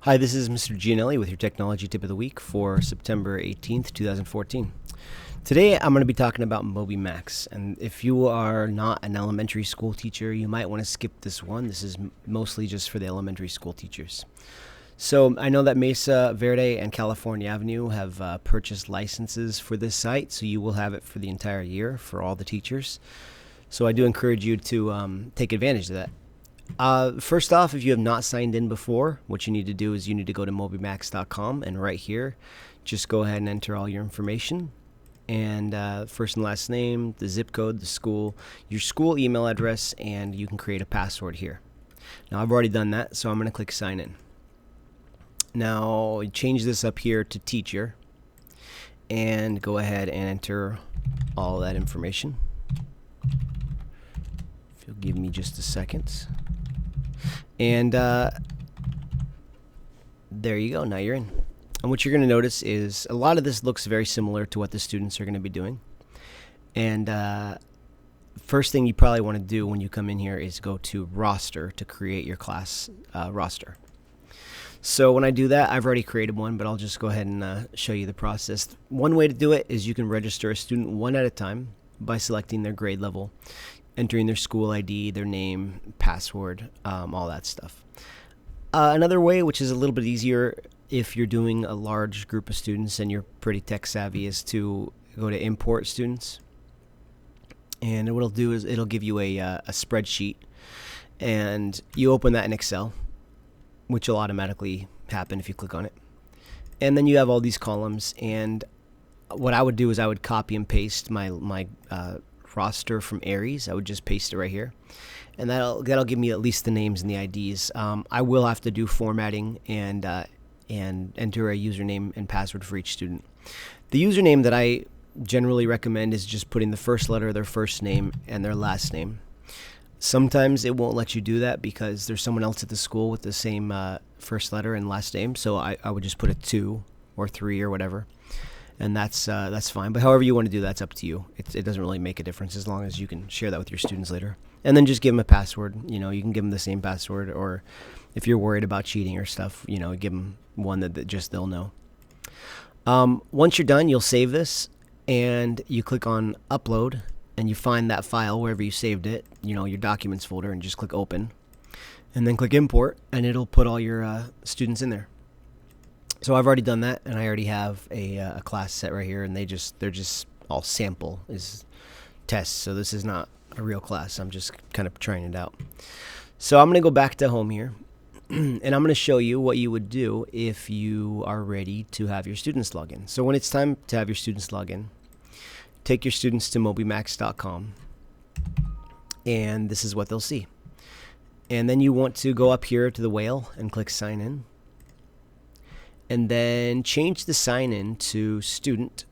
Hi, this is Mr. Gianelli with your Technology Tip of the Week for September 18th, 2014. Today I'm going to be talking about Moby Max, and if you are not an elementary school teacher, you might want to skip this one. This is mostly just for the elementary school teachers. So I know that Mesa Verde and California Avenue have purchased licenses for this site, so you will have it for the entire year for all the teachers. So I do encourage you to take advantage of that. First off, if you have not signed in before, what you need to do is you need to go to mobymax.com, and right here, just go ahead and enter all your information, and first and last name, the zip code, the school, your school email address, and you can create a password here. Now I've already done that, so I'm going to click sign in. Now change this up here to teacher, and go ahead and enter all that information. If you'll give me just a second. And there you go. Now you're in. And what you're going to notice is a lot of this looks very similar to what the students are going to be doing. And first thing you probably want to do when you come in here is go to roster to create your class roster. So when I do that, I've already created one, but I'll just go ahead and show you the process. One way to do it is you can register a student one at a time by selecting their grade level, entering their school ID, their name, password, all that stuff. Another way, which is a little bit easier if you're doing a large group of students and you're pretty tech savvy, is to go to import students. And what it'll do is it'll give you a spreadsheet, and you open that in Excel, which will automatically happen if you click on it. And then you have all these columns, and what I would do is I would copy and paste my roster from Aries. I would just paste it right here, and that'll give me at least the names and the IDs. I will have to do formatting and enter a username and password for each student. The username that I generally recommend is just putting the first letter of their first name and their last name. Sometimes it won't let you do that because there's someone else at the school with the same first letter and last name, so I would just put a 2 or 3 or whatever. And that's fine. But however you want to do that's up to you. It doesn't really make a difference as long as you can share that with your students later. And then just give them a password. You can give them the same password, or if you're worried about cheating or stuff, give them one that just they'll know. Once you're done, you'll save this, and you click on upload, and you find that file wherever you saved it, your documents folder, and just click open. And then click import, and it'll put all your students in there. So I've already done that, and I already have a class set right here, and they're just all sample is tests. So this is not a real class. I'm just kind of trying it out. So I'm going to go back to home here, and I'm going to show you what you would do if you are ready to have your students log in. So when it's time to have your students log in, take your students to mobymax.com, and this is what they'll see. And then you want to go up here to the whale and click sign in. And then change the sign-in to student,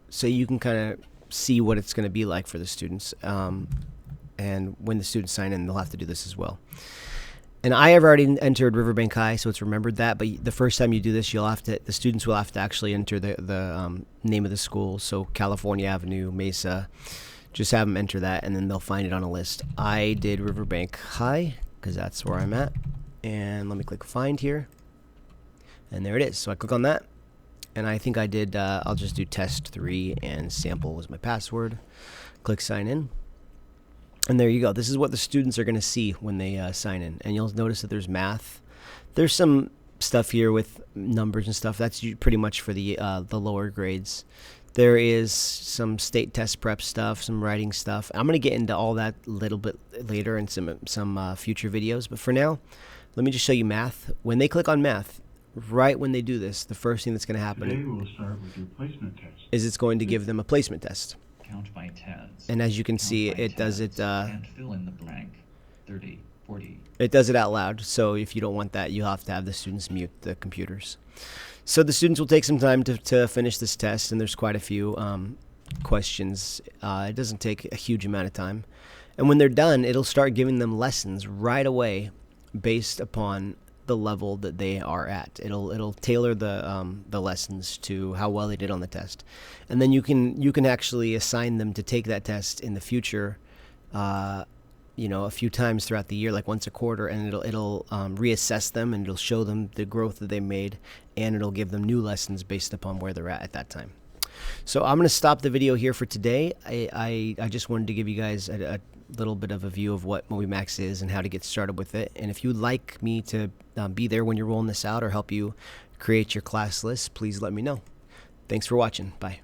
so you can kind of see what it's going to be like for the students. And when the students sign in, they'll have to do this as well. And I have already entered Riverbank High, so it's remembered that. But the first time you do this, the students will have to actually enter the name of the school. So California Avenue, Mesa. Just have them enter that, and then they'll find it on a list. I did Riverbank High because that's where I'm at. And let me click Find here. And there it is. So I click on that, and I think I did, I'll just do test 3, and sample was my password. Click sign in. And there you go. This is what the students are going to see when they sign in. And you'll notice that there's math. There's some stuff here with numbers and stuff. That's pretty much for the lower grades. There is some state test prep stuff, some writing stuff. I'm going to get into all that a little bit later in some future videos. But for now, let me just show you math. When they click on math, right when they do this, the first thing that's going to happen Today we will start with your placement test. is it's going to give them a placement test. Count by tens. And as you can Count see, by it does it. tens, and fill in the blank. 30, 40. It does it out loud. So if you don't want that, you'll have to have the students mute the computers. So the students will take some time to finish this test, and there's quite a few questions. It doesn't take a huge amount of time. And when they're done, it'll start giving them lessons right away based upon the level that they are at. It'll tailor the lessons to how well they did on the test, and then you can actually assign them to take that test in the future a few times throughout the year, like once a quarter, and it'll reassess them, and it'll show them the growth that they made, and it'll give them new lessons based upon where they're at that time. So I'm going to stop the video here for today. I just wanted to give you guys a little bit of a view of what Moby Max is and how to get started with it. And if you'd like me to be there when you're rolling this out or help you create your class list, please let me know. Thanks for watching. Bye.